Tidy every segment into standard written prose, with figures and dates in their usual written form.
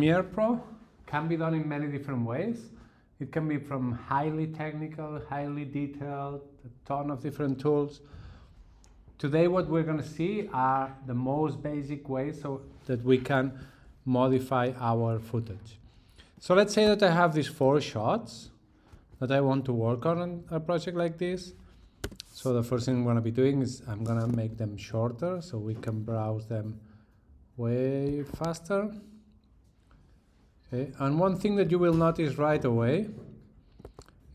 Premiere Pro can be done in many different ways. It can be from highly technical, highly detailed, a ton of different tools. Today what we're going to see are the most basic ways so that we can modify our footage. So let's say that I have these 4 shots that I want to work on a project like this. So the first thing I'm going to be doing is I'm going to make them shorter so we can browse them way faster. Okay. And one thing that you will notice right away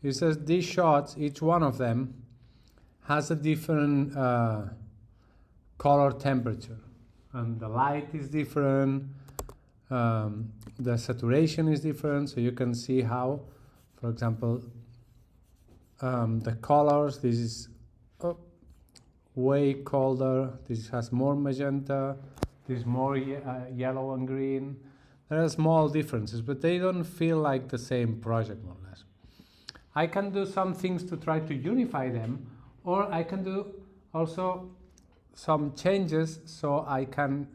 is that these shots, each one of them, has a different color temperature. And the light is different, the saturation is different, so you can see how, for example, the colors, this is way colder, this has more magenta, this is more yellow and green. There are small differences, but they don't feel like the same project, more or less. I can do some things to try to unify them, or I can do also some changes so I can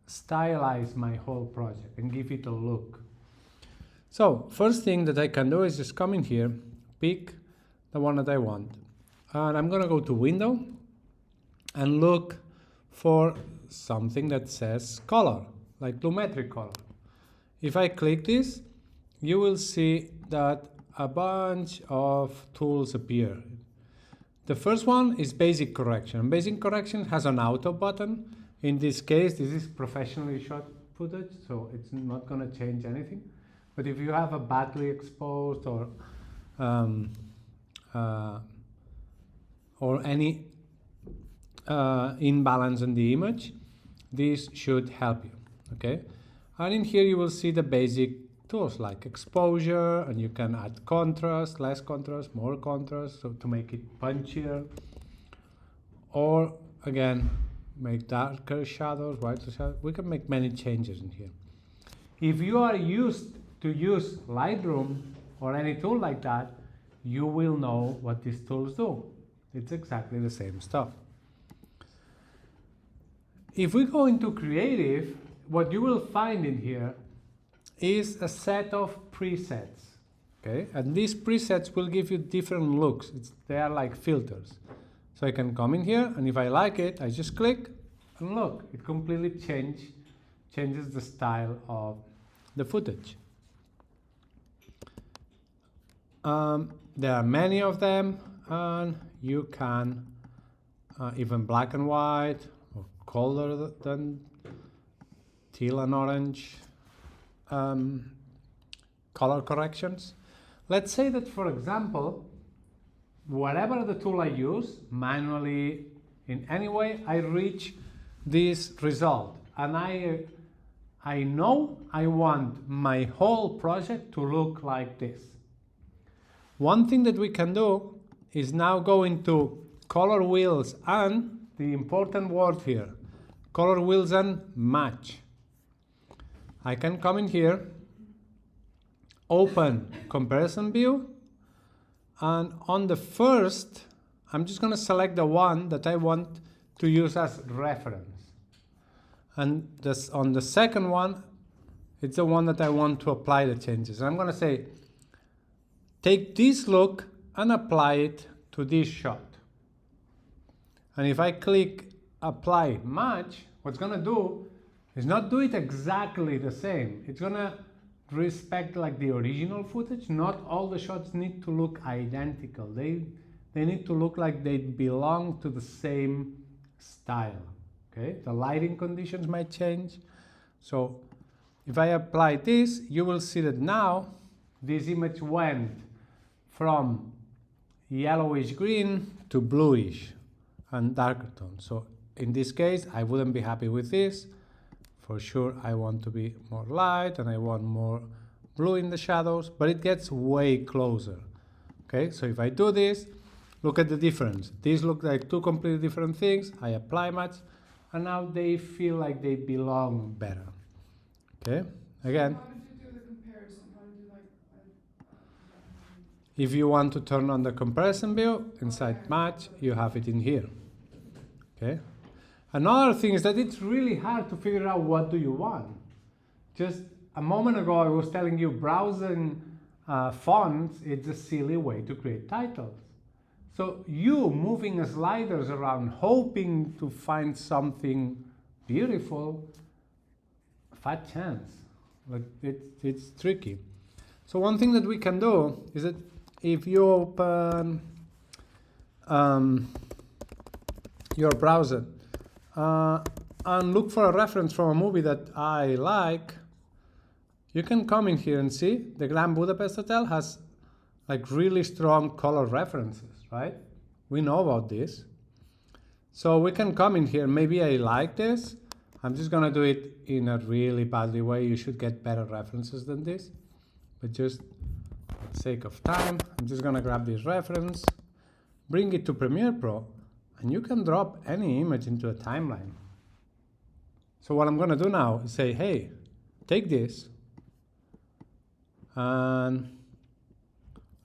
stylize my whole project and give it a look. So first thing that I can do is just come in here, pick the one that I want, and I'm gonna go to Window and look for something that says color, like Lumetri color. If I click this, you will see that a bunch of tools appear. The first one is basic correction. Basic correction has an auto button. In this case, this is professionally shot footage, so it's not going to change anything. But if you have a badly exposed or any imbalance in the image, this should help you. Okay. And in here you will see the basic tools like exposure, and you can add contrast, less contrast, more contrast, so to make it punchier. Or again, make darker shadows, whiter shadows. We can make many changes in here. If you are used to use Lightroom or any tool like that, you will know what these tools do. It's exactly the same stuff. If we go into Creative, what you will find in here is a set of presets, okay? And these presets will give you different looks. They are like filters. So I can come in here, and if I like it, I just click, and look, it completely changes the style of the footage. There are many of them, and you can even black and white, or colder than teal and orange, color corrections. Let's say that, for example, whatever the tool I use, manually, in any way, I reach this result. And I know I want my whole project to look like this. One thing that we can do is now go into color wheels and, the important word here, color wheels and match. I can come in here, open comparison view, and on the first, I'm just going to select the one that I want to use as reference. And this, on the second one, it's the one that I want to apply the changes. I'm going to say, take this look and apply it to this shot. And if I click apply match, what's going to do is not do it exactly the same. It's going to respect like the original footage. Not all the shots need to look identical. They need to look like they belong to the same style. Okay, the lighting conditions might change. So if I apply this, you will see that now this image went from yellowish green to bluish and darker tone. So in this case, I wouldn't be happy with this. For sure, I want to be more light and I want more blue in the shadows, but it gets way closer. Okay, so if I do this, look at the difference. These look like two completely different things. I apply match, and now they feel like they belong better. Okay, again. How did you do the comparison? How did you If you want to turn on the comparison view inside match, you have it in here. Okay. Another thing is that it's really hard to figure out what do you want. Just a moment ago I was telling you browsing fonts is a silly way to create titles. So you moving sliders around hoping to find something beautiful, fat chance. Like it's tricky. So one thing that we can do is that if you open your browser and look for a reference from a movie that I like, you can come in here and see the Grand Budapest Hotel has like really strong color references, right? We know about this. So we can come in here, maybe I like this. I'm just gonna do it in a really badly way. You should get better references than this. But just for the sake of time, I'm just gonna grab this reference, bring it to Premiere Pro, and you can drop any image into a timeline. So what I'm gonna do now is say, hey, take this and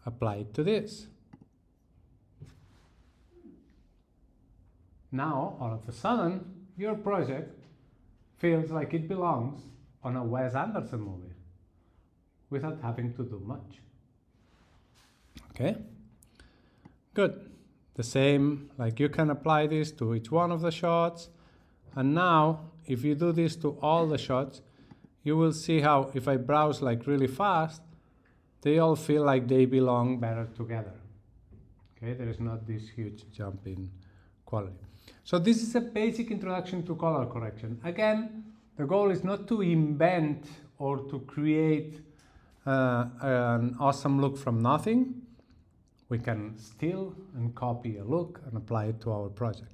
apply it to this. Now, all of a sudden, your project feels like it belongs on a Wes Anderson movie without having to do much. Okay? Good. The same, like you can apply this to each one of the shots. And now, if you do this to all the shots, you will see how if I browse like really fast, they all feel like they belong better together. Okay, there is not this huge jump in quality. So this is a basic introduction to color correction. Again, the goal is not to invent or to create an awesome look from nothing. We can steal and copy a look and apply it to our project.